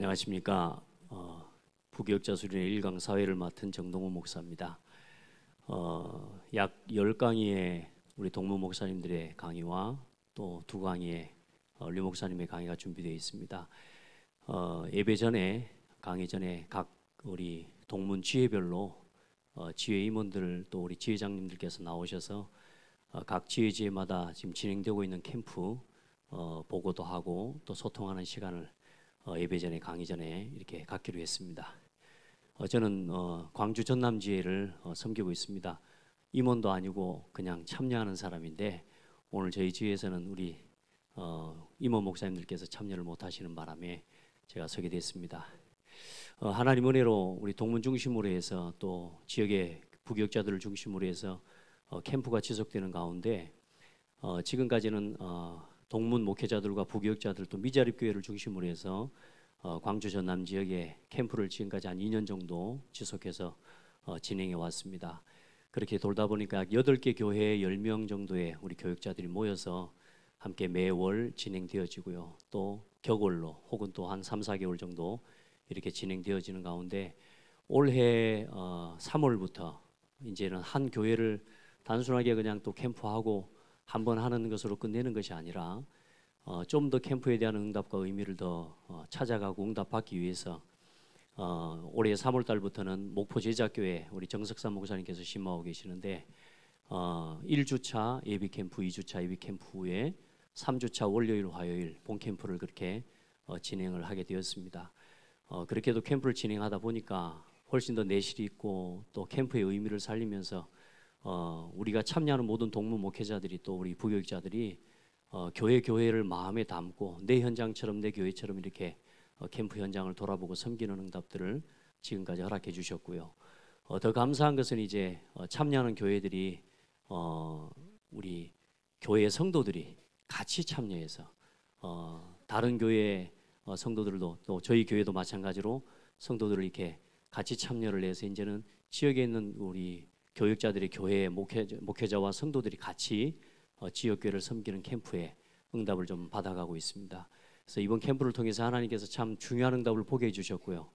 안녕하십니까. 부교육자 수련회 1강 사회를 맡은 정동훈 목사입니다. 약 10강의의 우리 동문 목사님들의 강의와 또 2강의의 류 목사님의 강의가 준비되어 있습니다. 예배 전에, 강의 전에 각 우리 동문 지회별로 지회 임원들 또 우리 지회장님들께서 나오셔서 각 지회마다 지금 진행되고 있는 캠프 보고도 하고 또 소통하는 시간을 예배 전에 강의 전에 이렇게 갖기로 했습니다. 저는 광주 전남지회를 섬기고 있습니다. 임원도 아니고 그냥 참여하는 사람인데 오늘 저희 지회에서는 우리 임원 목사님들께서 참여를 못하시는 바람에 제가 서게 됐습니다. 하나님 은혜로 우리 동문 중심으로 해서 또 지역의 부교육자들을 중심으로 해서 캠프가 지속되는 가운데 지금까지는 동문 목회자들과 부교육자들 또 미자립 교회를 중심으로 해서 광주 전남 지역에 캠프를 지금까지 한 2년 정도 지속해서 진행해 왔습니다. 그렇게 돌다 보니까 약 8개 교회에 10명 정도의 우리 교육자들이 모여서 함께 매월 진행되어지고요. 또 격월로 혹은 또 한 3, 4개월 정도 이렇게 진행되어지는 가운데 올해 3월부터 이제는 한 교회를 단순하게 그냥 또 캠프하고 한번 하는 것으로 끝내는 것이 아니라 좀 더 캠프에 대한 응답과 의미를 더 찾아가고 응답받기 위해서 올해 3월 달부터는 목포 제자교회 우리 정석삼 목사님께서 심호하고 계시는데 1주차 예비 캠프, 2주차 예비 캠프 후에 3주차 월요일, 화요일 본 캠프를 그렇게 진행을 하게 되었습니다. 그렇게도 캠프를 진행하다 보니까 훨씬 더 내실이 있고 또 캠프의 의미를 살리면서 우리가 참여하는 모든 동문 목회자들이 또 우리 부교육자들이 교회를 마음에 담고 내 현장처럼 내 교회처럼 이렇게 캠프 현장을 돌아보고 섬기는 응답들을 지금까지 허락해 주셨고요. 더 감사한 것은 이제 참여하는 교회들이 우리 교회 성도들이 같이 참여해서 다른 교회 성도들도 또 저희 교회도 마찬가지로 성도들을 이렇게 같이 참여를 해서 이제는 지역에 있는 우리 교육자들의 교회 목회자와 성도들이 같이 지역교회를 섬기는 캠프에 응답을 좀 받아가고 있습니다. 그래서 이번 캠프를 통해서 하나님께서 참 중요한 응답을 보게 해주셨고요.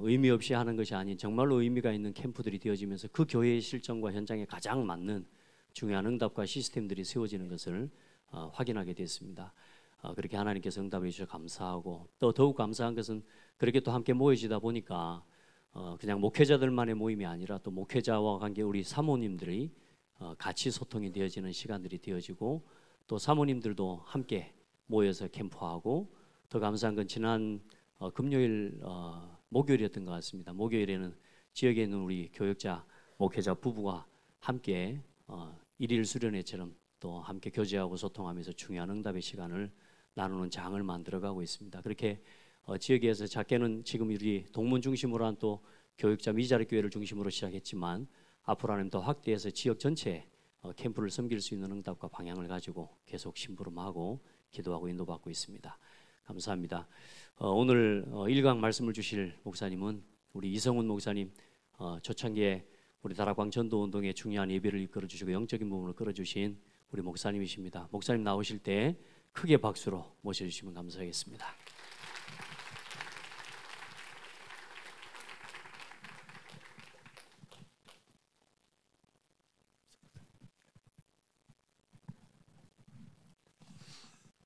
의미 없이 하는 것이 아닌 정말로 의미가 있는 캠프들이 되어지면서 그 교회의 실정과 현장에 가장 맞는 중요한 응답과 시스템들이 세워지는 것을 확인하게 됐습니다. 그렇게 하나님께서 응답해 주셔서 감사하고 또 더욱 감사한 것은 그렇게 또 함께 모여지다 보니까 그냥 목회자들만의 모임이 아니라 또 목회자와 관계 우리 사모님들이 같이 소통이 되어지는 시간들이 되어지고 또 사모님들도 함께 모여서 캠프하고 더 감사한 건 지난 금요일 목요일이었던 것 같습니다. 목요일에는 지역에 있는 우리 교육자 목회자 부부가 함께 일일 수련회처럼 또 함께 교제하고 소통하면서 중요한 응답의 시간을 나누는 장을 만들어가고 있습니다. 그렇게 지역에서 작게는 지금 우리 동문 중심으로 한 또 교육자 미자립 교회를 중심으로 시작했지만 앞으로 하나님 더 확대해서 지역 전체에 캠프를 섬길 수 있는 응답과 방향을 가지고 계속 심부름하고 기도하고 인도받고 있습니다. 감사합니다. 오늘 1강 말씀을 주실 목사님은 우리 이성훈 목사님, 초창기에 우리 다락방 전도운동에 중요한 예배를 이끌어 주시고 영적인 부분을 끌어주신 우리 목사님이십니다. 목사님 나오실 때 크게 박수로 모셔주시면 감사하겠습니다.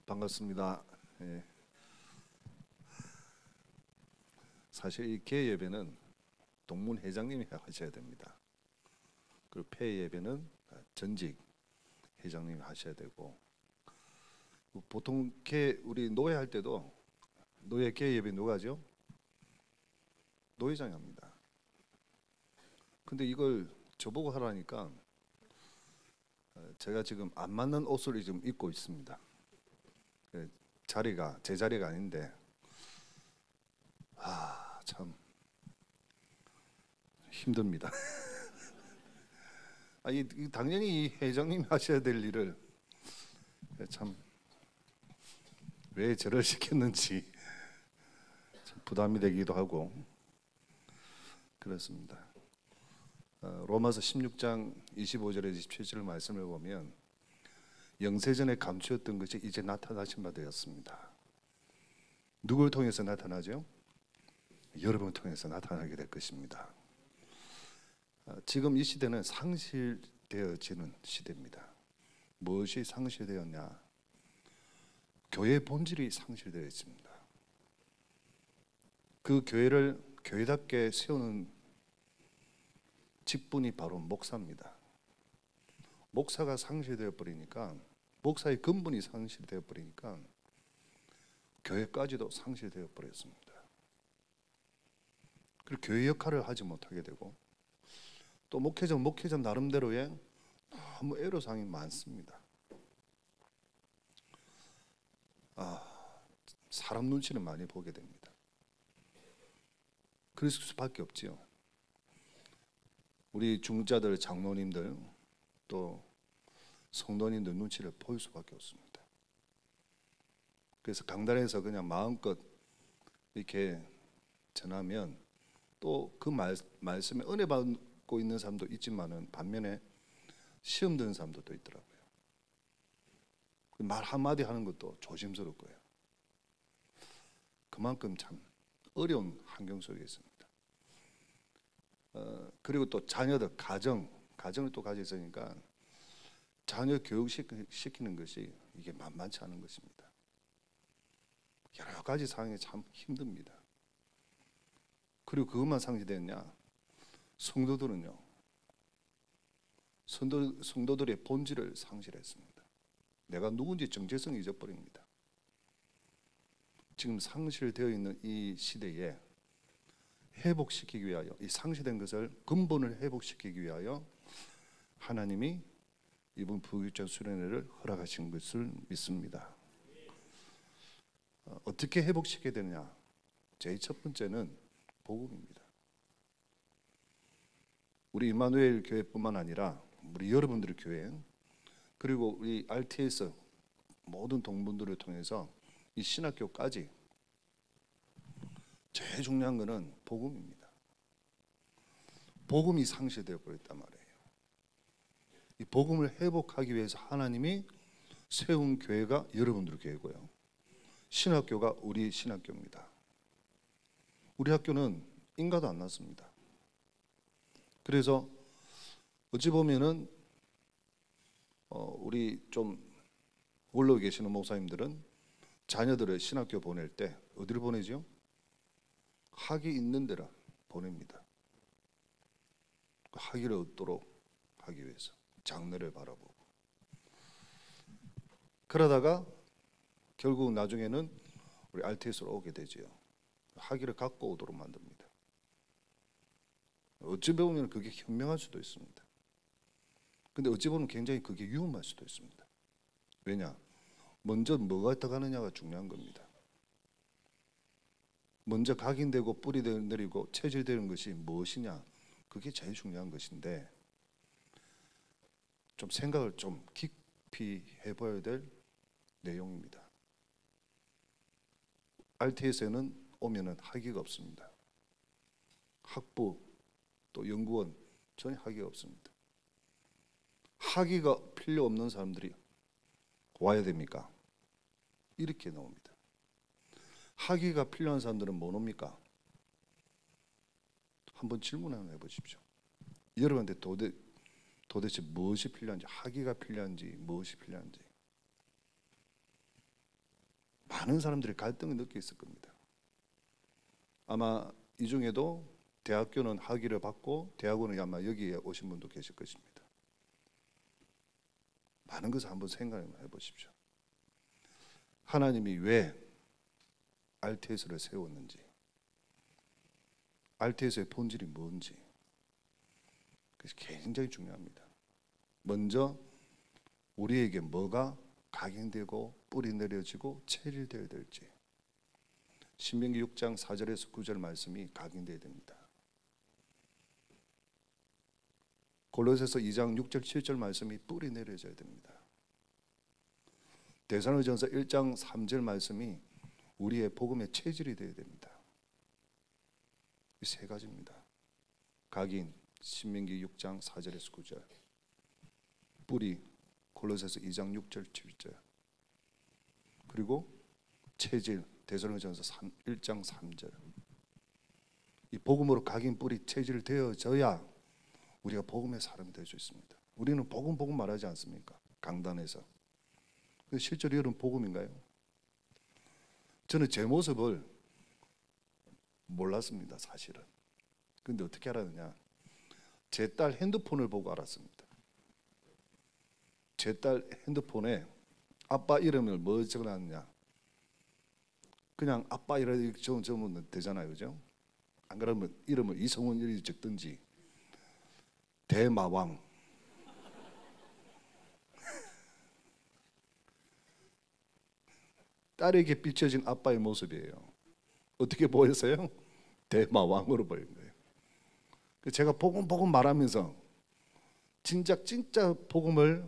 반갑습니다. 예. 사실 이 개 예배는 동문 회장님이 하셔야 됩니다. 그리고 폐 예배는 전직 회장님이 하셔야 되고 보통 우리 노회 할 때도 노회 개 예배 누가 하죠? 노회장이 합니다. 근데 이걸 저보고 하라니까 제가 지금 안 맞는 옷을 좀 입고 있습니다. 자리가 제 자리가 아닌데 참 힘듭니다. 당연히 이 회장님이 하셔야 될 일을 참 왜 저를 시켰는지 참 부담이 되기도 하고 그렇습니다. 로마서 16장 25절에서 27절 말씀을 보면 영세전에 감추었던 것이 이제 나타나신 바 되었습니다. 누굴 통해서 나타나죠? 여러분을 통해서 나타나게 될 것입니다. 지금 이 시대는 상실되어지는 시대입니다. 무엇이 상실되었냐? 교회의 본질이 상실되어 있습니다. 그 교회를 교회답게 세우는 직분이 바로 목사입니다. 목사가 상실되어 버리니까, 목사의 근본이 상실되어 버리니까 교회까지도 상실되어 버렸습니다. 그리고 교회 역할을 하지 못하게 되고, 또 목회자 나름대로의 너무 애로사항이 많습니다. 사람 눈치를 많이 보게 됩니다. 그럴 수밖에 없지요. 우리 중자들, 장로님들, 또 성도님들 눈치를 볼 수밖에 없습니다. 그래서 강단에서 그냥 마음껏 이렇게 전하면 또 그 말씀에 은혜 받고 있는 사람도 있지만은 반면에 시험 드는 사람도 또 있더라고요. 말 한마디 하는 것도 조심스럽고요. 그만큼 참 어려운 환경 속에 있습니다. 그리고 또 자녀들, 가정을 또 가지고 있으니까 자녀 교육시키는 것이 이게 만만치 않은 것입니다. 여러 가지 상황이 참 힘듭니다. 그리고 그것만 상실됐냐? 성도들은요, 성도들의 본질을 상실했습니다. 내가 누군지 정체성을 잊어버립니다. 지금 상실되어 있는 이 시대에 회복시키기 위하여, 이 상실된 것을 근본을 회복시키기 위하여 하나님이 이번 부교육자 수련회를 허락하신 것을 믿습니다. 어떻게 회복시켜야 되느냐? 제일 첫 번째는 복음입니다. 우리 임마누엘 교회뿐만 아니라 우리 여러분들의 교회, 그리고 우리 RTS 모든 동문들을 통해서 이 신학교까지 제일 중요한 것은 복음입니다. 복음이 상실되어 버렸단 말이에요. 이 복음을 회복하기 위해서 하나님이 세운 교회가 여러분들 교회고요, 신학교가 우리 신학교입니다. 우리 학교는 인가도 안 났습니다. 그래서 어찌 보면은 우리 좀 원로에 계시는 목사님들은 자녀들을 신학교 보낼 때 어디를 보내죠? 학위 있는 데라 보냅니다. 학위를 얻도록 하기 위해서 장래를 바라보고, 그러다가 결국 나중에는 우리 RTS로 오게 되지요. 학위를 갖고 오도록 만듭니다. 어찌 보면 그게 현명할 수도 있습니다. 근데 어찌 보면 굉장히 그게 위험할 수도 있습니다. 왜냐? 먼저 뭐가 들어가느냐가 중요한 겁니다. 먼저 각인되고 뿌리 내리고 체질되는 것이 무엇이냐, 그게 제일 중요한 것인데, 좀 생각을 좀 깊이 해봐야 될 내용입니다. RTS에는 오면은 학위가 없습니다. 학부 또 연구원 전혀 학위가 없습니다. 학위가 필요 없는 사람들이 와야 됩니까? 이렇게 나옵니다. 학위가 필요한 사람들은 뭐 옵니까? 한번 질문 한번 해보십시오. 여러분한테 도대체 무엇이 필요한지, 학위가 필요한지 무엇이 필요한지. 많은 사람들이 갈등을 느끼고 있을 겁니다. 아마 이 중에도 대학교는 학위를 받고 대학원은 아마 여기에 오신 분도 계실 것입니다. 많은 것을 한번 생각해 보십시오. 하나님이 왜 RTS를 세웠는지, RTS의 본질이 뭔지, 그것이 굉장히 중요합니다. 먼저 우리에게 뭐가 각인되고 뿌리 내려지고 체질되어야 될지, 신명기 6장 4절에서 9절 말씀이 각인되어야 됩니다. 골로새서 2장 6절 7절 말씀이 뿌리 내려져야 됩니다. 데살로니가전서 1장 3절 말씀이 우리의 복음의 체질이 되어야 됩니다. 이 세 가지입니다. 각인, 신명기 6장 4절에서 9절, 뿌리, 골로새서 2장 6절 7절, 그리고 체질, 데살로니가전서 1장 3절. 이 복음으로 각인 뿌리 체질되어져야 우리가 복음의 사람이 될 수 있습니다. 우리는 복음 말하지 않습니까? 강단에서. 실제로 이런 복음인가요? 저는 제 모습을 몰랐습니다, 사실은. 근데 어떻게 알았느냐? 제 딸 핸드폰을 보고 알았습니다. 제 딸 핸드폰에 아빠 이름을 뭐 적어놨느냐? 그냥 아빠 이름 적으면 되잖아요, 그죠? 안 그러면 이름을 이성훈 이렇게 적든지 대마왕. 딸에게 비춰진 아빠의 모습이에요. 어떻게 보였어요? 대마왕으로 보인 거예요. 제가 복음 말하면서 진짜 복음을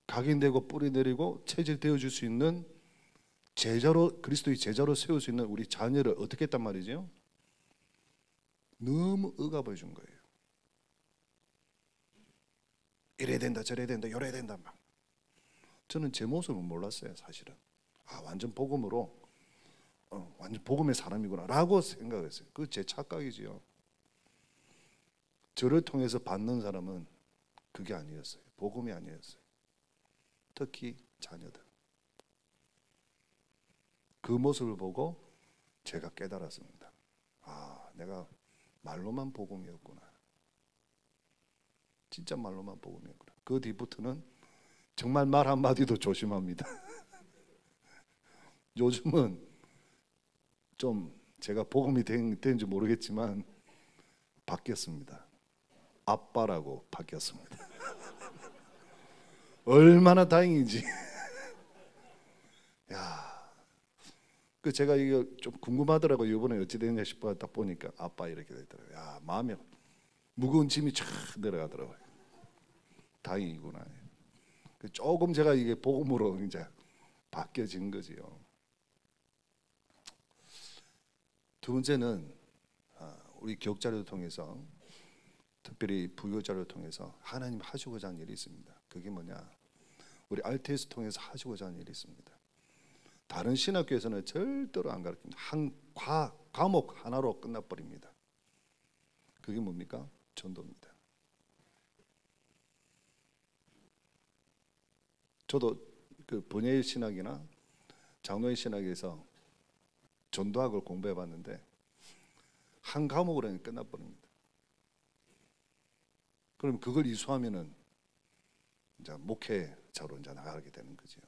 각인되고 뿌리내리고 체질되어 줄 수 있는 제자로, 그리스도의 제자로 세울 수 있는 우리 자녀를 어떻게 했단 말이죠? 너무 억압해 준 거예요. 이래야 된다, 저래야 된다, 요래야 된다 막. 저는 제 모습을 몰랐어요, 사실은. 완전 복음으로 완전 복음의 사람이구나 라고 생각했어요. 그거 제 착각이지요. 저를 통해서 받는 사람은 그게 아니었어요. 복음이 아니었어요. 특히 자녀들. 그 모습을 보고 제가 깨달았습니다. 내가 말로만 복음이었구나. 진짜 말로만 복음이었구나. 그 뒤부터는 정말 말 한마디도 조심합니다. 요즘은 좀 제가 복음이 된지 모르겠지만 바뀌었습니다. 아빠라고 바뀌었습니다. 얼마나 다행인지. 제가 이거 좀 궁금하더라고요. 이번에 어찌 됐냐 싶어 딱 보니까 아빠 이렇게 되더라고요. 마음에 무거운 짐이 쫙 내려가더라고요. 다행이구나. 조금 제가 이게 복음으로 이제 바뀌어진 거지요. 두 번째는 우리 교육자료를 통해서, 특별히 부교자료를 통해서 하나님 하시고자 하는 일이 있습니다. 그게 뭐냐? 우리 RTS 통해서 하시고자 하는 일이 있습니다. 다른 신학교에서는 절대로 안 가르칩니다. 한 과목 하나로 끝나버립니다. 그게 뭡니까? 전도입니다. 저도 그 번예일 신학이나 장로의 신학에서 전도학을 공부해봤는데 한 과목으로는 끝나버립니다. 그럼 그걸 이수하면은 이제 목회자로 이제 나가게 되는 거죠.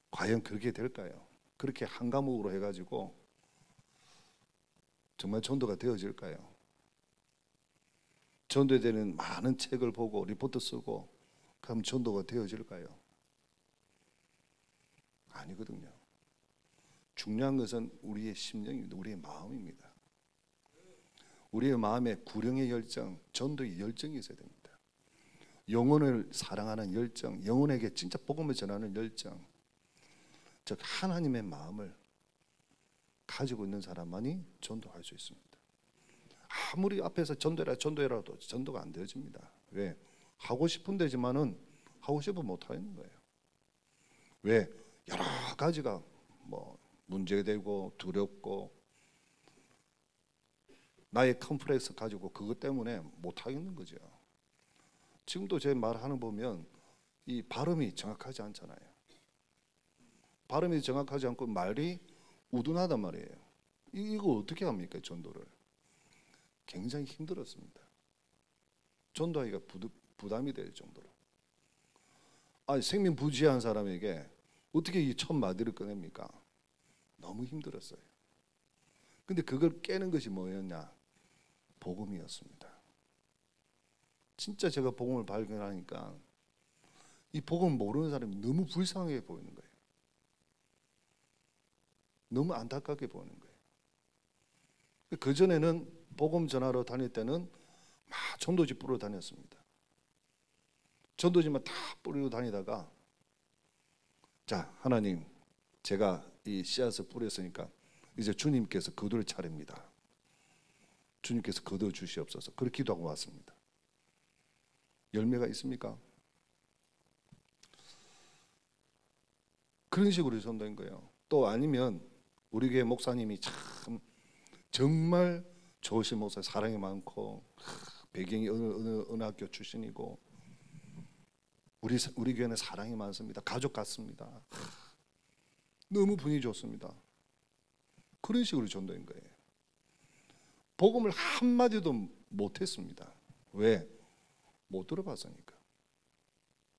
과연 그렇게 될까요? 그렇게 한 과목으로 해가지고 정말 전도가 되어질까요? 전도에 대한 많은 책을 보고 리포트 쓰고 그럼 전도가 되어질까요? 아니거든요. 중요한 것은 우리의 심령입니다. 우리의 마음입니다. 우리의 마음에 구령의 열정, 전도의 열정이 있어야 됩니다. 영혼을 사랑하는 열정, 영혼에게 진짜 복음을 전하는 열정, 즉 하나님의 마음을 가지고 있는 사람만이 전도할 수 있습니다. 아무리 앞에서 전도해라도 전도가 안 되어집니다. 왜? 하고 싶은 데지만은 하고 싶으면 못 하는 거예요. 왜? 여러 가지가 문제되고 두렵고 나의 컴플렉스 가지고 그것 때문에 못 하겠는 거죠. 지금도 제 말하는 보면 이 발음이 정확하지 않잖아요. 발음이 정확하지 않고 말이 우둔하단 말이에요. 이거 어떻게 합니까? 전도를 굉장히 힘들었습니다. 전도하기가 부담이 될 정도로. 생명부지한 사람에게 어떻게 이 첫 마디를 꺼냅니까? 너무 힘들었어요. 근데 그걸 깨는 것이 뭐였냐? 복음이었습니다. 진짜 제가 복음을 발견하니까 이 복음을 모르는 사람이 너무 불쌍해 보이는 거예요. 너무 안타깝게 보이는 거예요. 그전에는 복음 전하러 다닐 때는 막 전도지 뿌리러 다녔습니다. 전도지만 다 뿌리고 다니다가 자, 하나님, 제가 이 씨앗을 뿌렸으니까 이제 주님께서 거둘 차례입니다. 주님께서 거둬 주시옵소서. 그렇게 기도하고 왔습니다. 열매가 있습니까? 그런 식으로 전도인 거예요. 또 아니면 우리 교회 목사님이 참 정말 좋으신 목사, 사랑이 많고 배경이 어느 학교 출신이고 우리 교회는 사랑이 많습니다. 가족 같습니다. 너무 분위기 좋습니다. 그런 식으로 전도인 거예요. 복음을 한마디도 못했습니다. 왜? 못 들어봤으니까.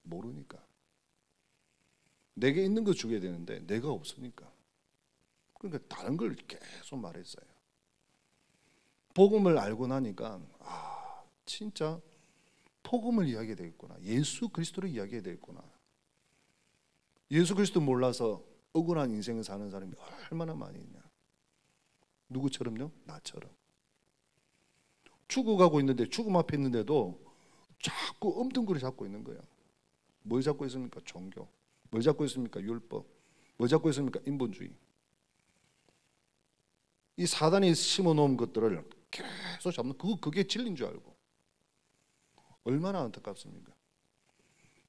모르니까. 내게 있는 거 주게 되는데 내가 없으니까. 그러니까 다른 걸 계속 말했어요. 복음을 알고 나니까 진짜 복음을 이야기해야 되겠구나. 예수 그리스도를 이야기해야 되겠구나. 예수 그리스도 몰라서 억울한 인생을 사는 사람이 얼마나 많이 있냐. 누구처럼요? 나처럼. 죽어가고 있는데, 죽음 앞에 있는데도 자꾸 엄뚱그려 잡고 있는 거예요. 뭘 잡고 있습니까? 종교. 뭘 잡고 있습니까? 율법. 뭘 잡고 있습니까? 인본주의. 이 사단이 심어놓은 것들을 계속 잡는, 그게 진리인 줄 알고. 얼마나 안타깝습니까?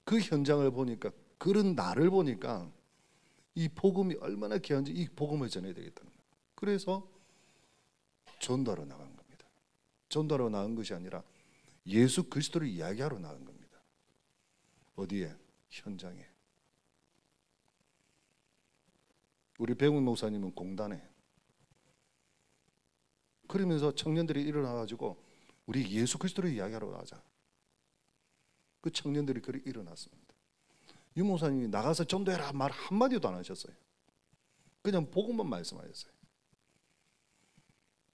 그 현장을 보니까, 그런 나를 보니까 이 복음이 얼마나 귀한지 이 복음을 전해야 되겠다는 거예요. 그래서 전도하러 나간 겁니다. 전도하러 나간 것이 아니라 예수 그리스도를 이야기하러 나간 겁니다. 어디에? 현장에. 우리 배웅 목사님은 공단에. 그러면서 청년들이 일어나가지고 우리 예수 그리스도를 이야기하러 나가자. 그 청년들이 그리 일어났습니다. 유 목사님이 나가서 전도해라 말 한마디도 안 하셨어요. 그냥 복음만 말씀하셨어요.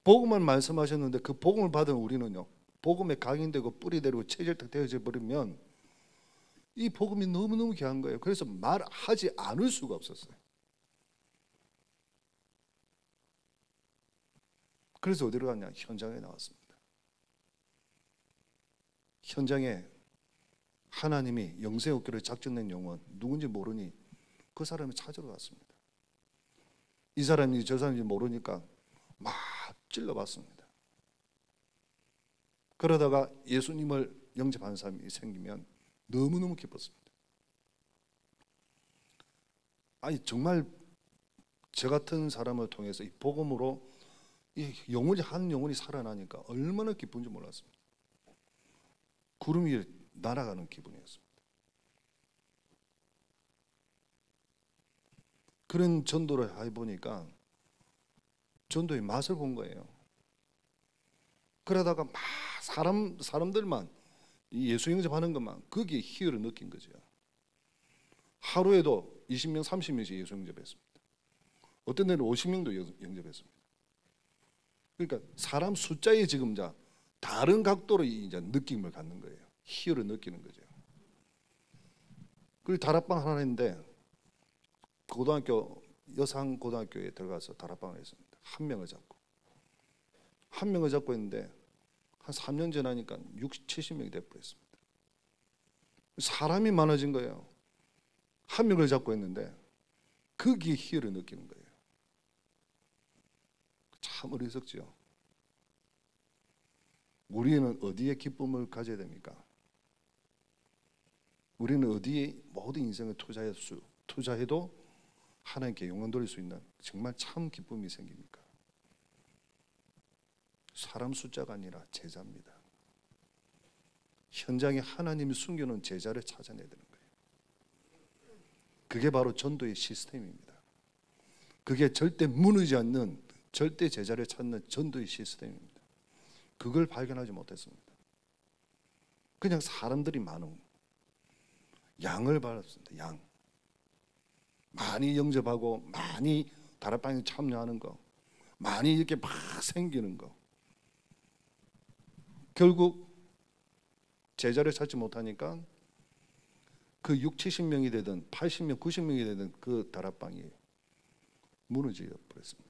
복음만 말씀하셨는데 그 복음을 받은 우리는요, 복음에 각인되고 뿌리되고 체질적 되어져 버리면 이 복음이 너무너무 귀한 거예요. 그래서 말하지 않을 수가 없었어요. 그래서 어디로 갔냐? 현장에 나왔습니다. 현장에 하나님이 영생 얻기로 작정된 영혼 누군지 모르니 그 사람을 찾으러 갔습니다. 이 사람인지 저 사람인지 모르니까 막 찔러봤습니다. 그러다가 예수님을 영접하는 사람이 생기면 너무너무 기뻤습니다. 아니 정말 저 같은 사람을 통해서 이 복음으로 이 영혼이 한 영혼이 살아나니까 얼마나 기쁜지 몰랐습니다. 구름 위에 날아가는 기분이었습니다. 그런 전도를 해보니까 전도의 맛을 본 거예요. 그러다가 막 사람들만 이 예수 영접하는 것만 거기에 희열을 느낀 거죠. 하루에도 20명, 30명씩 예수 영접했습니다. 어떤 데는 50명도 영접했습니다. 그러니까 사람 숫자에 지금 다른 각도로 이제 느낌을 갖는 거예요. 희열을 느끼는 거죠. 그리고 다락방 하나 했는데 고등학교 여상 고등학교에 들어가서 다락방을 했습니다. 한 명을 잡고 있는데 한 3년 지나니까 60, 70명이 돼버렸습니다. 사람이 많아진 거예요. 한 명을 잡고 있는데 거기에 희열을 느끼는 거예요. 참 어리석죠. 우리는 어디에 기쁨을 가져야 됩니까? 우리는 어디에 모든 인생을 투자해도 하나님께 영광 돌릴 수 있는 정말 참 기쁨이 생깁니까? 사람 숫자가 아니라 제자입니다. 현장에 하나님이 숨겨놓은 제자를 찾아내야 되는 거예요. 그게 바로 전도의 시스템입니다. 그게 절대 무너지지 않는 절대 제자를 찾는 전도의 시스템입니다. 그걸 발견하지 못했습니다. 그냥 사람들이 많은 양을 받았습니다. 양. 많이 영접하고 많이 다락방에 참여하는 거, 많이 이렇게 막 생기는 거. 결국 제자를 찾지 못하니까 그 6, 70명이 되든 80명, 90명이 되든 그 다락방이 무너져 버렸습니다.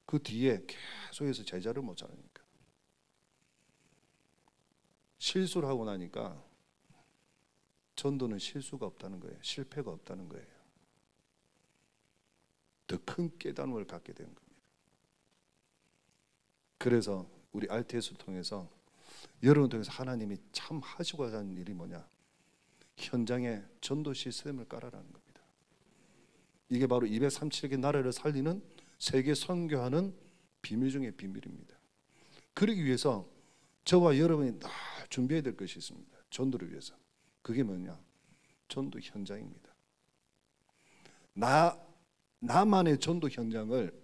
그 뒤에 계속해서 제자를 못 찾으니까 실수를 하고 나니까 전도는 실수가 없다는 거예요. 실패가 없다는 거예요. 더 큰 깨달음을 갖게 되는 겁니다. 그래서 우리 RTS를 통해서 여러분을 통해서 하나님이 참 하시고 하는 일이 뭐냐? 현장에 전도 시스템을 깔아라는 겁니다. 이게 바로 237개 나라를 살리는 세계 선교하는 비밀 중의 비밀입니다. 그러기 위해서 저와 여러분이 다 준비해야 될 것이 있습니다. 전도를 위해서. 그게 뭐냐? 전도 현장입니다. 나만의 전도 현장을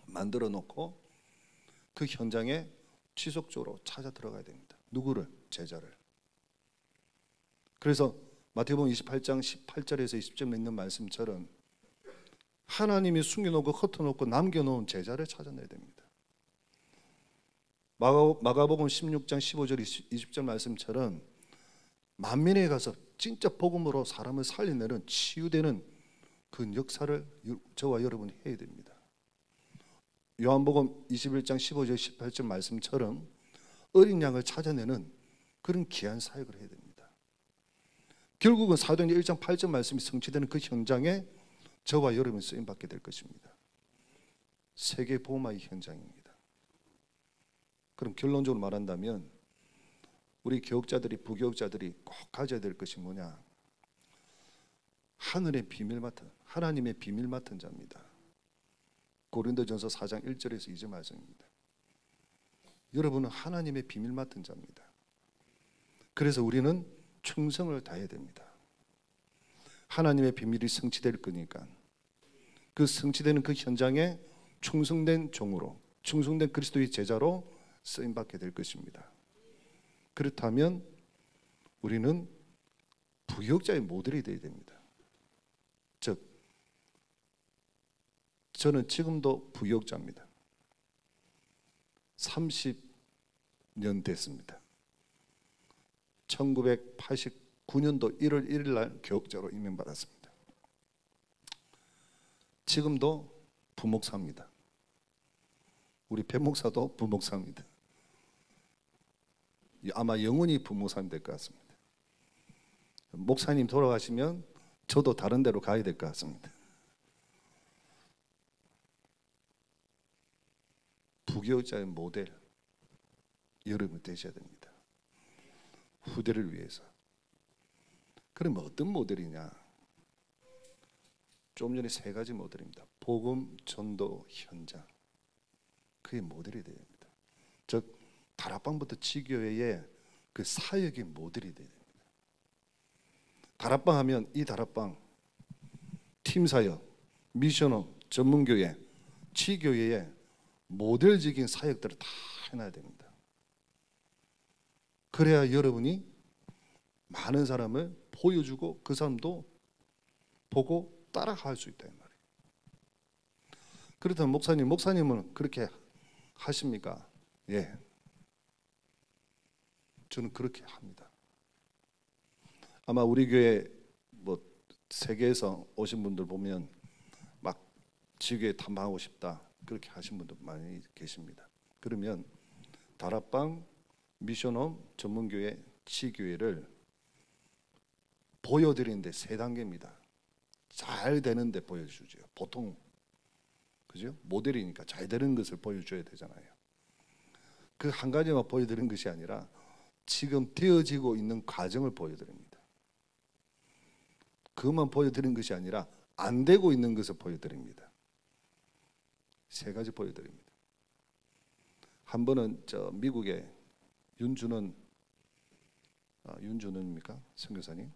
만들어 놓고 그 현장에 지속적으로 찾아 들어가야 됩니다. 누구를? 제자를. 그래서 마태복음 28장 18절에서 20절에 있는 말씀처럼 하나님이 숨겨놓고 흩어놓고 남겨놓은 제자를 찾아내야 됩니다. 마가복음 16장 15절 20절 말씀처럼 만민에 가서 진짜 복음으로 사람을 살려내는 치유되는 그 역사를 저와 여러분이 해야 됩니다. 요한복음 21장 15절 18절 말씀처럼 어린 양을 찾아내는 그런 귀한 사역을 해야 됩니다. 결국은 사도행전 1장 8절 말씀이 성취되는 그 현장에 저와 여러분이 쓰임받게 될 것입니다. 세계 복음화의 현장입니다. 그럼 결론적으로 말한다면 우리 교육자들이, 부교육자들이 꼭 가져야 될 것이 뭐냐? 하늘의 비밀 맡은, 하나님의 비밀 맡은 자입니다. 고린도전서 4장 1절에서 2절 말씀입니다. 여러분은 하나님의 비밀 맡은 자입니다. 그래서 우리는 충성을 다해야 됩니다. 하나님의 비밀이 성취될 거니까 그 성취되는 그 현장에 충성된 종으로, 충성된 그리스도의 제자로 쓰임받게 될 것입니다. 그렇다면 우리는 부역자의 모델이 되어야 됩니다. 즉, 저는 지금도 부역자입니다. 30년 됐습니다. 1989년도 1월 1일 날 교역자로 임명받았습니다. 지금도 부목사입니다. 우리 배 목사도 부목사입니다. 아마 영원히 부목사님 될 것 같습니다. 목사님 돌아가시면 저도 다른 데로 가야 될 것 같습니다. 부교육자의 모델 여러분 되셔야 됩니다. 후대를 위해서. 그러면 어떤 모델이냐? 좀 전에 세 가지 모델입니다. 복음, 전도, 현장. 그게 모델이 돼야 됩니다. 즉 다락방부터 지교회의 그 사역의 모델이 돼야 됩니다. 다락방 하면 이 다락방 팀사역, 미션업, 전문교회, 지교회의 모델적인 사역들을 다 해놔야 됩니다. 그래야 여러분이 많은 사람을 보여주고 그 사람도 보고 따라갈 수 있다 이 말이에요. 그렇다면 목사님은 그렇게 하십니까? 예, 저는 그렇게 합니다. 아마 우리 교회 뭐 세계에서 오신 분들 보면 막 지교회 탐방하고 싶다 그렇게 하신 분들 많이 계십니다. 그러면 다락방, 미션홈, 전문교회, 치교회를 보여드리는데 세 단계입니다. 잘 되는데 보여주죠. 보통 그죠? 모델이니까 잘 되는 것을 보여줘야 되잖아요. 그 한 가지만 보여드리는 것이 아니라 지금 되어지고 있는 과정을 보여드립니다. 그것만 보여드리는 것이 아니라 안 되고 있는 것을 보여드립니다. 세 가지 보여드립니다. 한 번은 저 미국에 윤준은입니까? 선교사님.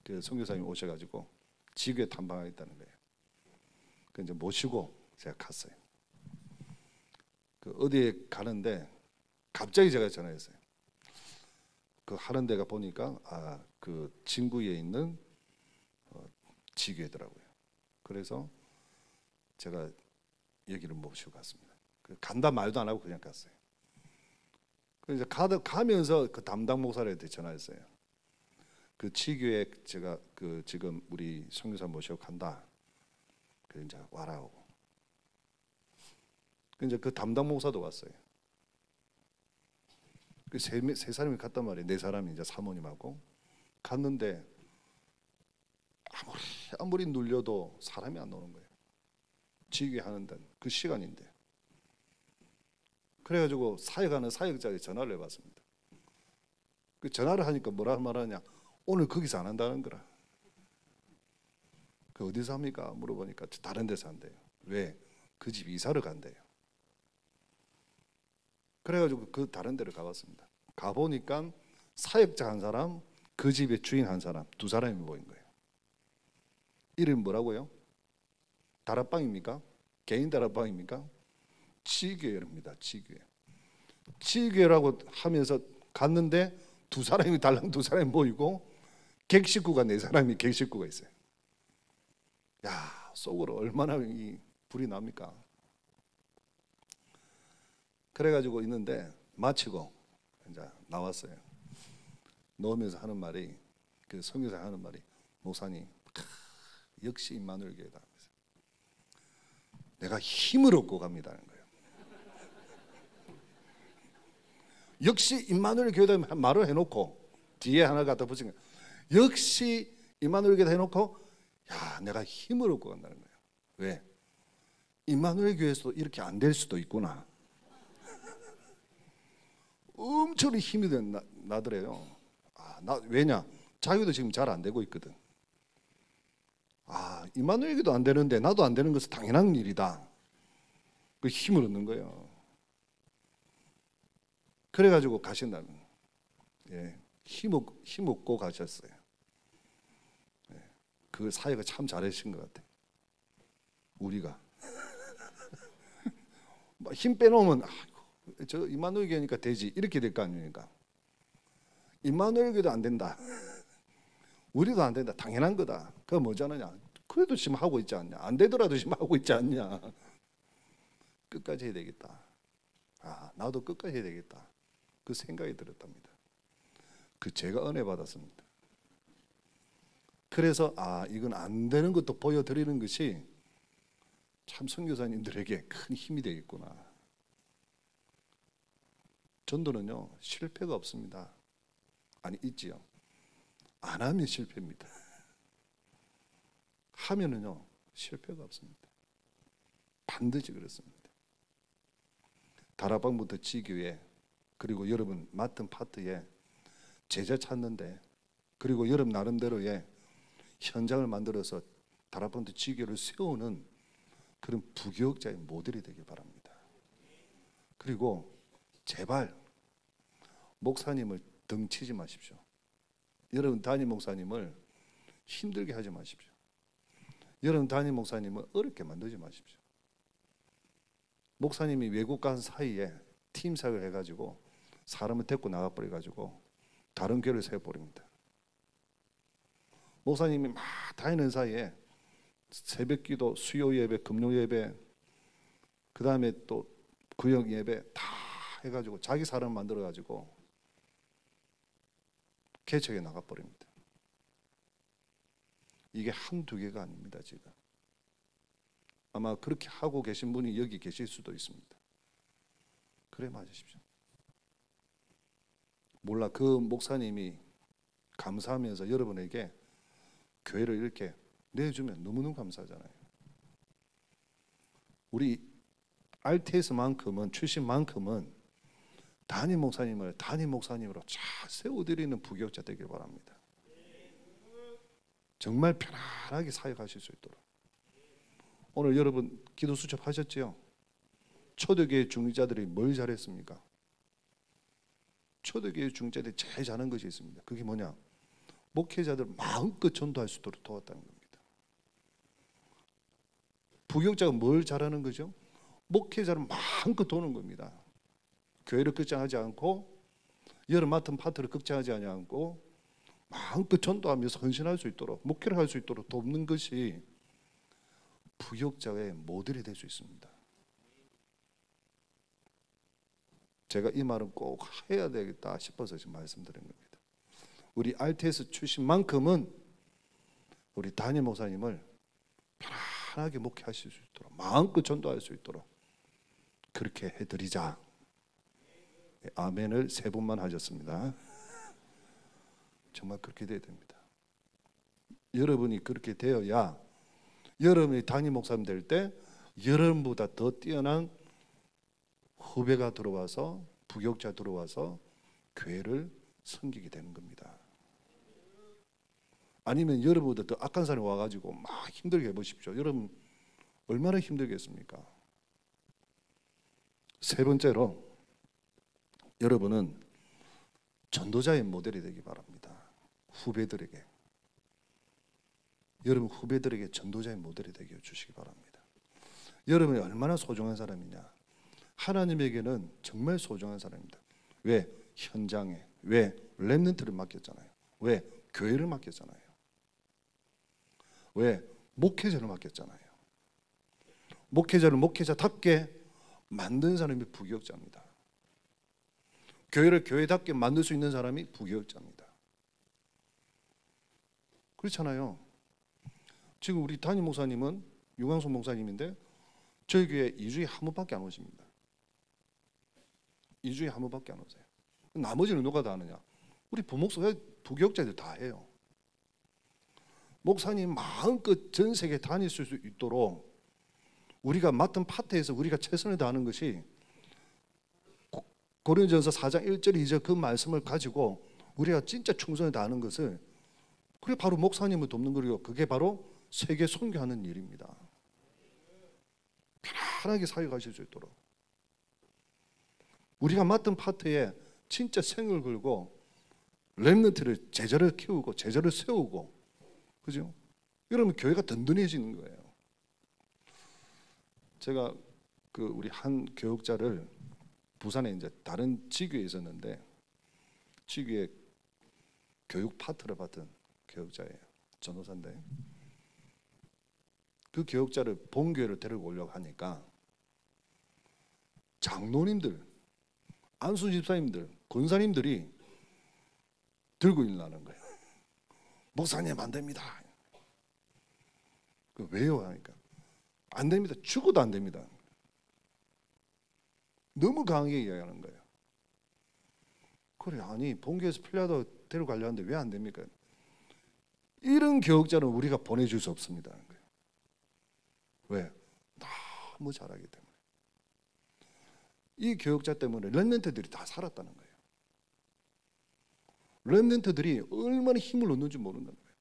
그 선교사님 오셔가지고 지교회 탐방하겠다는 거예요. 그 이제 모시고 제가 갔어요. 그 어디에 가는데 갑자기 제가 전화했어요. 그 하는 데가 보니까 그 진구에 있는 지교회더라고요. 그래서 제가 여기를 모시고 갔습니다. 간다 말도 안 하고 그냥 갔어요. 그래서 가면서 그 담당 목사한테 전화했어요. 그 지교회 제가 그 지금 우리 선교사 모시고 간다. 그래서 이제 와라고. 이제 그 담당 목사도 왔어요. 그 세 사람이 갔단 말이에요. 네 사람이 이제 사모님하고 갔는데 아무리 눌려도 사람이 안 오는 거예요. 지교회 하는 데는 그 시간인데. 그래가지고 사역하는 사역자에게 전화를 해봤습니다. 그 전화를 하니까 뭐라 말하냐? 오늘 거기서 안 한다는 거라. 그 어디서 합니까? 물어보니까 다른 데서 한대요. 왜? 그 집 이사를 간대요. 그래가지고 그 다른 데를 가봤습니다. 가보니까 사역자 한 사람, 그 집의 주인 한 사람, 두 사람이 모인 거예요. 이름이 뭐라고요? 다락방입니까? 개인 다락방입니까? 지교회입니다. 지교회. 지교회라고 하면서 갔는데 두 사람이 달랑 두 사람이 모이고 객식구가 네 사람이 객식구가 있어요. 야, 속으로 얼마나 이 불이 납니까? 그래가지고 있는데 마치고 이제 나왔어요. 넣으면서 하는 말이, 그 선교사 하는 말이, 목사님 역시 임마누엘 교회다. 내가 힘을 얻고 갑니다는 거예요. 역시 임마누엘 교회다 말을 해놓고 뒤에 하나 갖다 붙인 거예요. 역시 임마누엘 교회다 해놓고 야, 내가 힘을 얻고 간다는 거예요. 왜? 임마누엘 교회에서도 이렇게 안 될 수도 있구나. 엄청 힘이 나더래요. 왜냐? 자기도 지금 잘 안 되고 있거든. 임마누엘에게도 안 되는데 나도 안 되는 것은 당연한 일이다. 그 힘을 얻는 거예요. 그래가지고 가신다는, 힘 얻고 가셨어요. 그 사역을 참 잘하신 것 같아요. 우리가 힘 빼놓으면 저 임마누엘 교회니까 되지 이렇게 될 거 아닙니까? 임마누엘 교회도 안 된다. 우리도 안 된다. 당연한 거다. 그거 뭐잖느냐? 그래도 지금 하고 있지 않냐? 안 되더라도 지금 하고 있지 않냐? 끝까지 해야 되겠다. 나도 끝까지 해야 되겠다. 그 생각이 들었답니다. 그 제가 은혜 받았습니다. 그래서 이건 안 되는 것도 보여드리는 것이 참 선교사님들에게 큰 힘이 되겠구나. 전도는요 실패가 없습니다. 있지요. 안 하면 실패입니다. 하면은요 실패가 없습니다. 반드시 그렇습니다. 다락방부터 지교회, 그리고 여러분 맡은 파트에 제자 찾는데, 그리고 여러분 나름대로의 현장을 만들어서 다락방부터 지교회를 세우는 그런 부교육자의 모델이 되길 바랍니다. 그리고 제발 목사님을 덩치지 마십시오. 여러분 담임 목사님을 힘들게 하지 마십시오. 여러분 담임 목사님을 어렵게 만들지 마십시오. 목사님이 외국 간 사이에 팀 사역을 해가지고 사람을 데리고 나가버려가지고 다른 교회를 세워버립니다. 목사님이 막 다니는 사이에 새벽기도, 수요 예배, 금요 예배, 그 다음에 또 구역 예배 다 해가지고 자기 사람 만들어가지고 개척에 나가버립니다. 이게 한두 개가 아닙니다. 지금 아마 그렇게 하고 계신 분이 여기 계실 수도 있습니다. 그래 맞으십시오. 몰라, 그 목사님이 감사하면서 여러분에게 교회를 이렇게 내주면 너무너무 감사하잖아요. 우리 RTS만큼은, 출신만큼은 담임 목사님을 담임 목사님으로 잘 세워드리는 부교육자 되길 바랍니다. 정말 편안하게 사역하실 수 있도록. 오늘 여러분 기도 수첩하셨지요? 초대교회 중직자들이 뭘 잘했습니까? 초대교회 중직자들이 제일 잘하는 것이 있습니다. 그게 뭐냐? 목회자들 마음껏 전도할 수 있도록 도왔다는 겁니다. 부교육자가 뭘 잘하는 거죠? 목회자를 마음껏 도는 겁니다. 교회를 걱정하지 않고, 여러 맡은 파트를 걱정하지 않고 마음껏 전도하면서 헌신할 수 있도록, 목회를 할 수 있도록 돕는 것이 부교육자의 모델이 될 수 있습니다. 제가 이 말은 꼭 해야 되겠다 싶어서 지금 말씀드린 겁니다. 우리 RTS 출신만큼은 우리 담임 목사님을 편안하게 목회하실 수 있도록, 마음껏 전도할 수 있도록 그렇게 해드리자. 아멘을 3번만 하셨습니다. 정말 그렇게 돼야 됩니다. 여러분이 그렇게 되어야 여러분이 담임 목사님 될 때 여러분보다 더 뛰어난 후배가 들어와서, 부교육자 들어와서 교회를 섬기게 되는 겁니다. 아니면 여러분보다 더 악한 사람이 와가지고 막 힘들게 해보십시오. 여러분 얼마나 힘들겠습니까? 세 번째로 여러분은 전도자의 모델이 되기 바랍니다. 후배들에게. 여러분 후배들에게 전도자의 모델이 되게 해주시기 바랍니다. 여러분이 얼마나 소중한 사람이냐. 하나님에게는 정말 소중한 사람입니다. 왜? 현장에. 왜? 렘넌트를 맡겼잖아요. 왜? 교회를 맡겼잖아요. 왜? 목회자를 맡겼잖아요. 목회자를 목회자답게 만든 사람이 부교역자입니다. 교회를 교회답게 만들 수 있는 사람이 부교역자입니다. 그렇잖아요. 지금 우리 담임 목사님은 유광수 목사님인데 저희 교회 2주에 한 번밖에 안 오십니다. 2주에 한 번밖에 안 오세요. 나머지는 누가 다 하느냐? 우리 부교역자들 다 해요. 목사님 마음껏 전 세계 다닐 수 있도록 우리가 맡은 파트에서 우리가 최선을 다하는 것이 고린도전서 4장 1절 2절 그 말씀을 가지고 우리가 진짜 충성을 다하는 것을 그게 바로 목사님을 돕는 거리고 그게 바로 세계 선교하는 일입니다. 편안하게 사역하실 수 있도록 우리가 맡은 파트에 진짜 생을 걸고 렘넌트를 제자를 키우고 제자를 세우고 그죠? 이러면 교회가 든든해지는 거예요. 제가 우리 한 교육자를 부산에 이제 다른 지교에 있었는데 지교의 교육 파트를 맡은 교육자예요. 전도사인데 그 교육자를 본교회를 데리고 오려고 하니까 장로님들, 안수 집사님들, 권사님들이 들고 일어나는 거예요. 목사님 안 됩니다. 왜요? 하니까 안 됩니다. 죽어도 안 됩니다. 너무 강하게 이야기하는 거예요. 그래, 아니 본교에서 필요하다고 데려가려 하는데 왜 안 됩니까? 이런 교육자는 우리가 보내줄 수 없습니다. 왜? 너무 잘하기 때문에. 이 교육자 때문에 렘넌트들이 다 살았다는 거예요. 렘넌트들이 얼마나 힘을 얻는지 모른다는 거예요.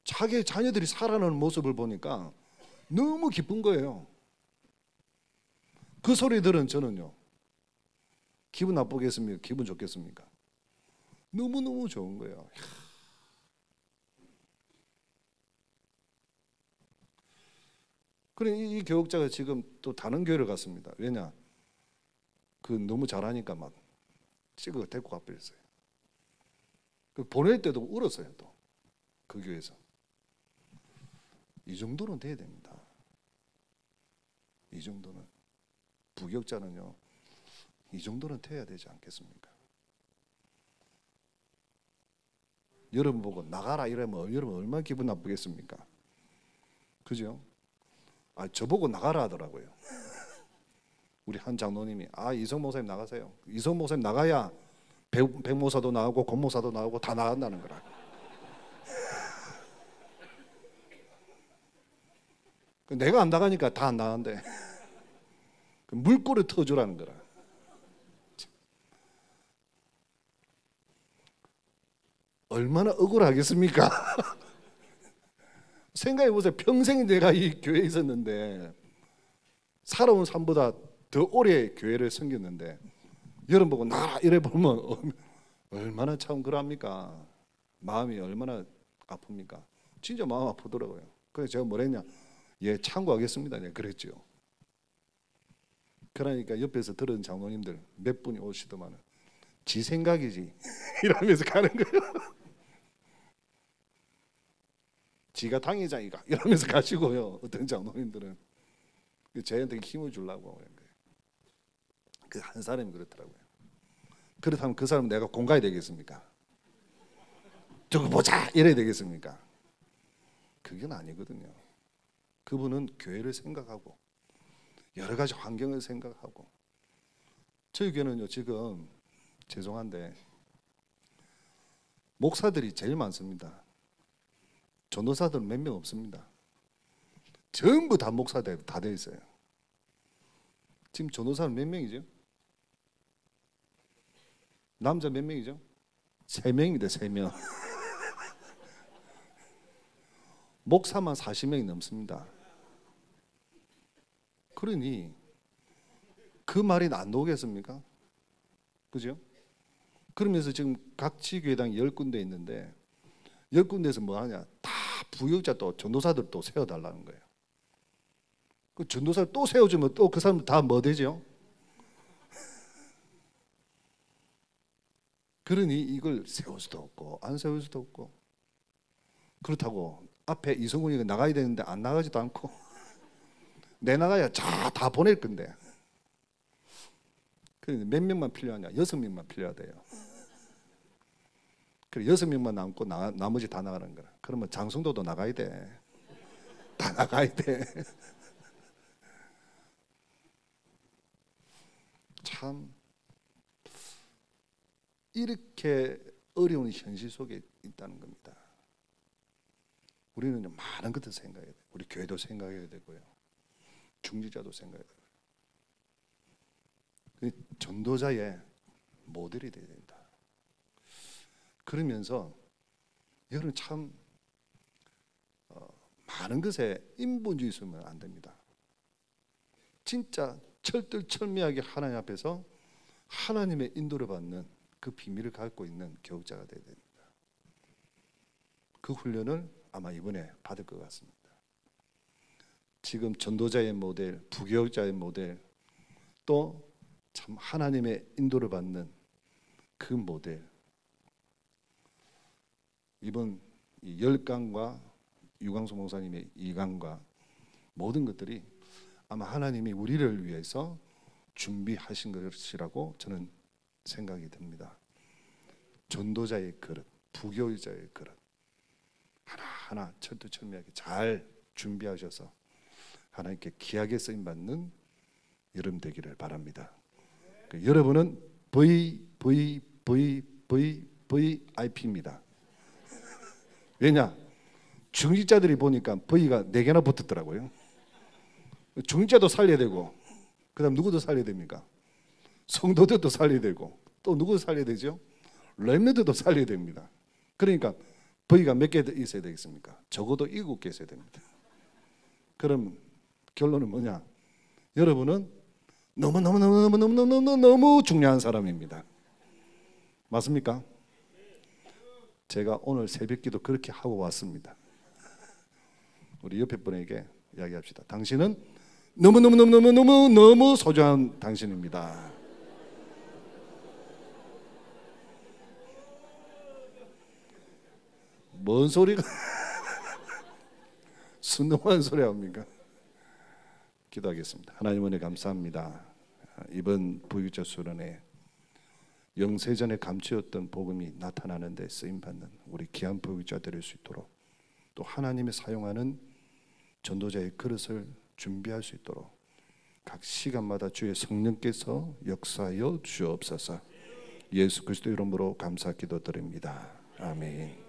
자기 자녀들이 살아나는 모습을 보니까 너무 기쁜 거예요. 그 소리 들은 저는요, 기분 나쁘겠습니까? 기분 좋겠습니까? 너무너무 좋은 거예요. 그래, 이 교육자가 지금 또 다른 교회를 갔습니다. 왜냐? 너무 잘하니까 막 찍어 데리고 가버렸어요. 보낼 때도 울었어요. 또 그 교회에서. 이 정도는 돼야 됩니다. 이 정도는. 부교역자는요, 이 정도는 돼야 되지 않겠습니까? 여러분 보고 나가라 이러면 여러분 얼마나 기분 나쁘겠습니까? 그죠? 저보고 나가라 하더라고요. 우리 한 장로님이 이성 목사님 나가세요. 이성 목사님 나가야 백목사도 나오고 권목사도 나오고 다 나간다는 거라. 내가 안 나가니까 다 안 나간대. 물꼬를 터주라는 거라. 얼마나 억울하겠습니까? 생각해 보세요. 평생 내가 이 교회에 있었는데 살아온 삶보다 더 오래 교회를 섬겼는데 여러분 보고 나라 이래 보면 얼마나 참 그럽니까? 마음이 얼마나 아픕니까? 진짜 마음 아프더라고요. 그래서 제가 뭐랬냐? 예, 참고하겠습니다. 네, 그랬죠. 그러니까 옆에서 들은 장로님들 몇 분이 오시더만은 지 생각이지 이러면서 가는 거예요. 지가 당회장이가 이러면서 가시고요. 어떤 장로님들은 저희한테 힘을 주려고 그런 거예요. 그 한 사람이 그렇더라고요. 그렇다면 그 사람 내가 공가야 되겠습니까? 두고 보자 이래야 되겠습니까? 그건 아니거든요. 그분은 교회를 생각하고 여러 가지 환경을 생각하고 저희 교회는요 지금 죄송한데 목사들이 제일 많습니다. 전도사들은 몇 명 없습니다. 전부 다 목사들 다 돼 있어요. 지금 전도사는 몇 명이죠? 남자 몇 명이죠? 3명입니다. 3명. 목사만 40명이 넘습니다. 그러니 그 말이 안 나오겠습니까? 그죠? 그러면서 지금 각 지교회당 10군데 있는데 10군데에서 뭐 하냐? 다 부역자 또 전도사들 또 세워달라는 거예요. 그 전도사를 또 세워주면 또 그 사람 다 뭐 되죠? 그러니 이걸 세울 수도 없고 안 세울 수도 없고, 그렇다고 앞에 이성훈이가 나가야 되는데 안 나가지도 않고 내나가야 다 보낼 건데, 그런데 몇 명만 필요하냐? 6명만 필요하대요. 그래 6명만 남고 나머지 다 나가는 거라. 그러면 장성도도 나가야 돼. 다 나가야 돼. 참 이렇게 어려운 현실 속에 있다는 겁니다. 우리는 많은 것들 생각해야 돼요. 우리 교회도 생각해야 되고요. 중직자도 생각해야 돼요. 전도자의 모델이 되어야 된다. 그러면서 여러분 참 많은 것에 인본주의 있으면 안 됩니다. 진짜 철들철미하게 하나님 앞에서 하나님의 인도를 받는 그 비밀을 갖고 있는 교육자가 되어야 됩니다. 그 훈련을 아마 이번에 받을 것 같습니다. 지금 전도자의 모델, 부교육자의 모델, 또 참 하나님의 인도를 받는 그 모델, 이번 이 10강과 유광수 목사님의 2강과 모든 것들이 아마 하나님이 우리를 위해서 준비하신 것이라고 저는 생각이 듭니다. 전도자의 그릇, 부교육자의 그릇 하나하나 철두철미하게 잘 준비하셔서 하나님께 귀하게 쓰임받는 여러분 되기를 바랍니다. 여러분은 VVIP입니다. 왜냐? 중직자들이 보니까 V가 4개나 붙었더라고요. 중직자도 살려야 되고, 그 다음 누구도 살려야 됩니까? 성도들도 살려야 되고, 또 누구도 살려야 되죠? 렘넌트도 살려야 됩니다. 그러니까 V가 몇 개 있어야 되겠습니까? 적어도 7개 있어야 됩니다. 그럼 결론은 뭐냐? 여러분은 너무 중요한 사람입니다. 맞습니까? 제가 오늘 새벽기도 그렇게 하고 왔습니다. 우리 옆에 분에게 이야기합시다. 당신은 너무 소중한 당신입니다. 뭔 소리가 순둥한 소리 합니까? 기도하겠습니다. 하나님 은혜 감사합니다. 이번 부유자 수련회 영세전에 감추었던 복음이 나타나는 데 쓰임받는 우리 귀한 부유자 될 수 있도록, 또 하나님이 사용하는 전도자의 그릇을 준비할 수 있도록 각 시간마다 주의 성령께서 역사하여 주옵소서. 예수 그리스도 이름으로 감사 기도드립니다. 아멘.